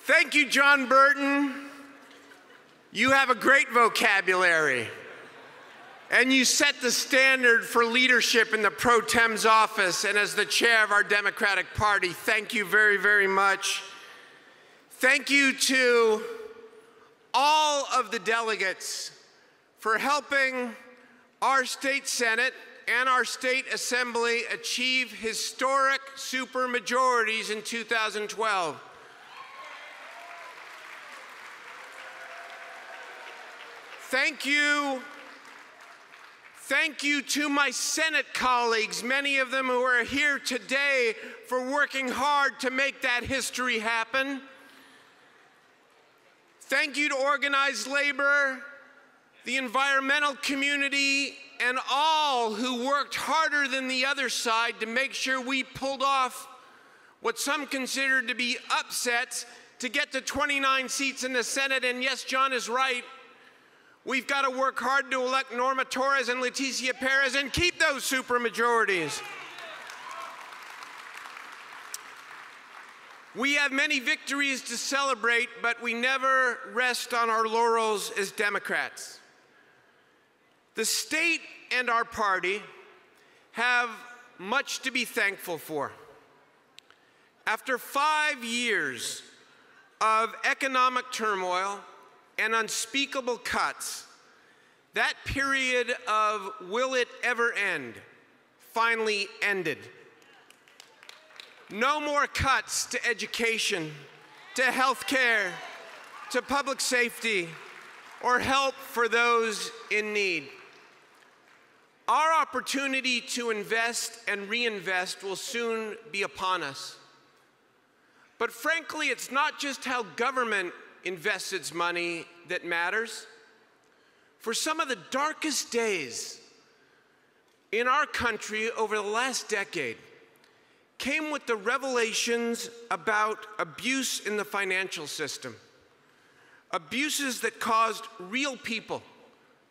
Thank you, John Burton. You have a great vocabulary. And you set the standard for leadership in the Pro Tem's office and as the chair of our Democratic Party. Thank you very, very much. Thank you to all of the delegates for helping our state Senate and our state Assembly achieve historic supermajorities in 2012. Thank you to my Senate colleagues, many of them who are here today, for working hard to make that history happen. Thank you to organized labor, the environmental community, and all who worked harder than the other side to make sure we pulled off what some considered to be upsets to get to 29 seats in the Senate. And yes, John is right. We've got to work hard to elect Norma Torres and Leticia Perez and keep those supermajorities. We have many victories to celebrate, but we never rest on our laurels as Democrats. The state and our party have much to be thankful for. After 5 years of economic turmoil and unspeakable cuts, that period of will it ever end finally ended. No more cuts to education, to health care, to public safety, or help for those in need. Our opportunity to invest and reinvest will soon be upon us. But frankly, it's not just how government invests its money that matters. For some of the darkest days in our country over the last decade came with the revelations about abuse in the financial system. Abuses that caused real people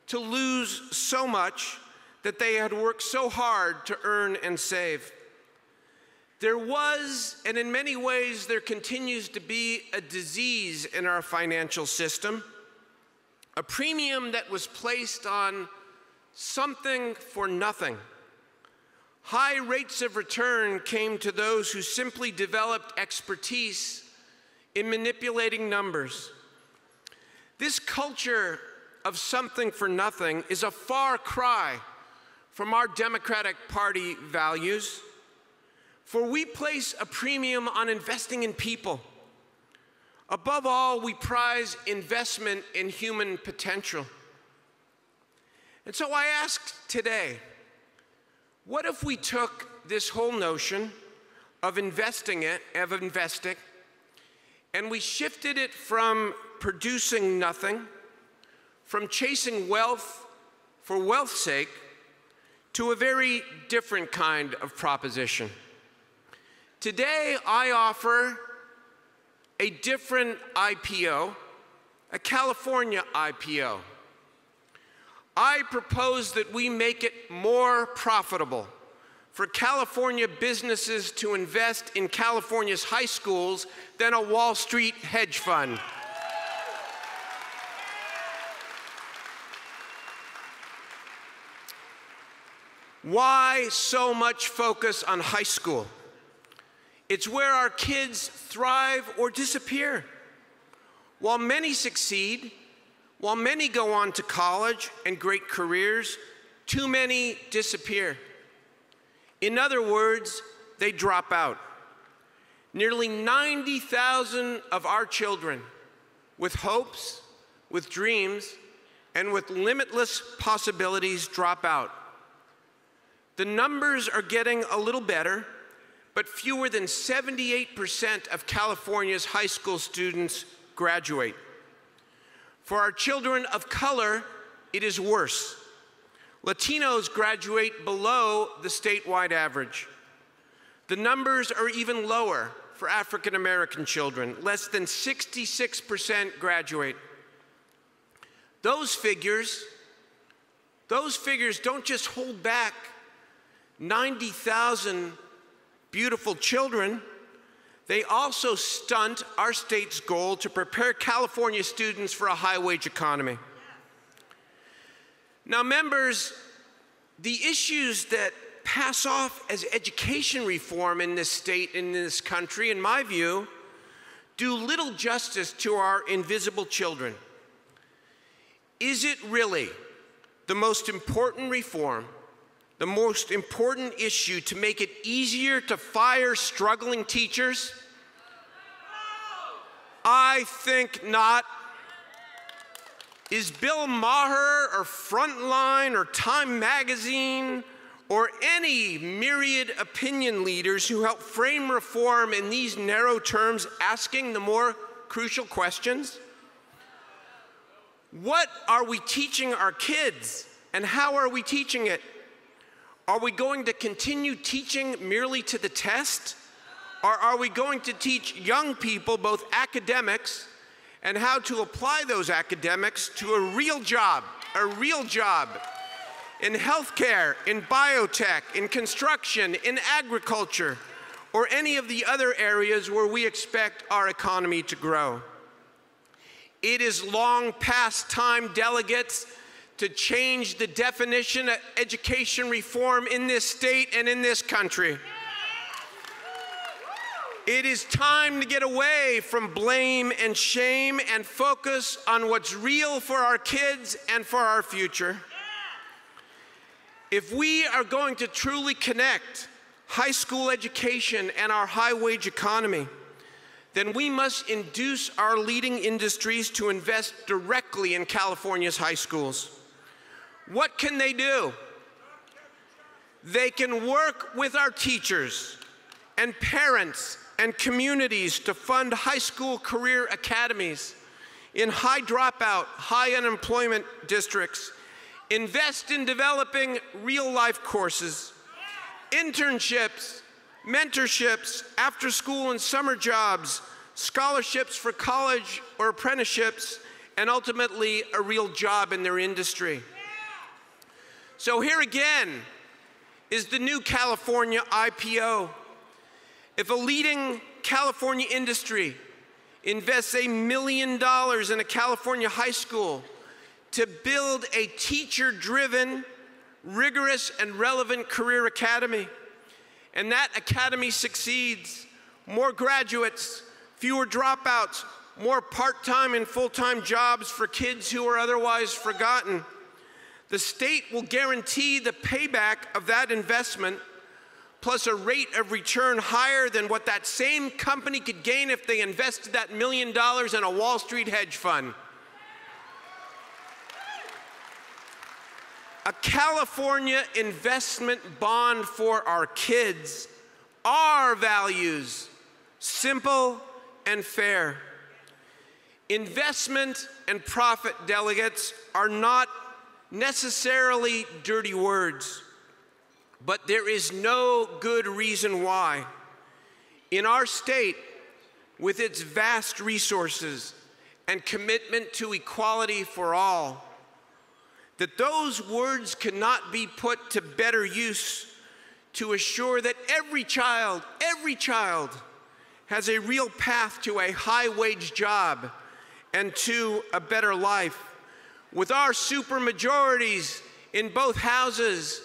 to lose so much that they had worked so hard to earn and save. There was, and in many ways there continues to be, a disease in our financial system, a premium that was placed on something for nothing. High rates of return came to those who simply developed expertise in manipulating numbers. This culture of something for nothing is a far cry from our Democratic Party values, for we place a premium on investing in people. Above all, we prize investment in human potential. And so I ask today, what if we took this whole notion of investing, and we shifted it from producing nothing, from chasing wealth for wealth's sake, to a very different kind of proposition. Today, I offer a different IPO, a California IPO. I propose that we make it more profitable for California businesses to invest in California's high schools than a Wall Street hedge fund. Why so much focus on high school? It's where our kids thrive or disappear. While many succeed, while many go on to college and great careers, too many disappear. In other words, they drop out. Nearly 90,000 of our children with hopes, with dreams, and with limitless possibilities drop out. The numbers are getting a little better, but fewer than 78% of California's high school students graduate. For our children of color, it is worse. Latinos graduate below the statewide average. The numbers are even lower for African American children. Less than 66% graduate. Those figures don't just hold back 90,000 beautiful children, they also stunt our state's goal to prepare California students for a high-wage economy. Now, members, the issues that pass off as education reform in this state and in this country, in my view, do little justice to our invisible children. Is it really the most important reform, the most important issue to make it easier to fire struggling teachers? I think not. Is Bill Maher or Frontline or Time Magazine or any myriad opinion leaders who help frame reform in these narrow terms asking the more crucial questions? What are we teaching our kids, and how are we teaching it? Are we going to continue teaching merely to the test? Or are we going to teach young people, both academics, and how to apply those academics to a real job in healthcare, in biotech, in construction, in agriculture, or any of the other areas where we expect our economy to grow? It is long past time, delegates, to change the definition of education reform in this state and in this country. It is time to get away from blame and shame and focus on what's real for our kids and for our future. If we are going to truly connect high school education and our high-wage economy, then we must induce our leading industries to invest directly in California's high schools. What can they do? They can work with our teachers and parents and communities to fund high school career academies in high dropout, high unemployment districts, invest in developing real-life courses, internships, mentorships, after-school and summer jobs, scholarships for college or apprenticeships, and ultimately a real job in their industry. So here again is the new California IPO. If a leading California industry invests $1 million in a California high school to build a teacher-driven, rigorous, and relevant career academy, and that academy succeeds, more graduates, fewer dropouts, more part-time and full-time jobs for kids who are otherwise forgotten, the state will guarantee the payback of that investment plus a rate of return higher than what that same company could gain if they invested that $1 million in a Wall Street hedge fund. A California investment bond for our kids, our values, simple and fair. Investment and profit, delegates, are not necessarily dirty words, but there is no good reason why, in our state, with its vast resources and commitment to equality for all, that those words cannot be put to better use to assure that every child has a real path to a high-wage job and to a better life. With our supermajorities in both houses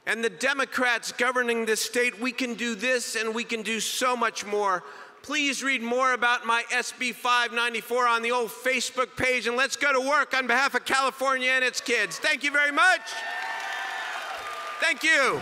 and the Democrats governing this state, we can do this and we can do so much more. Please read more about my SB 594 on the old Facebook page, and let's go to work on behalf of California and its kids. Thank you very much. Thank you.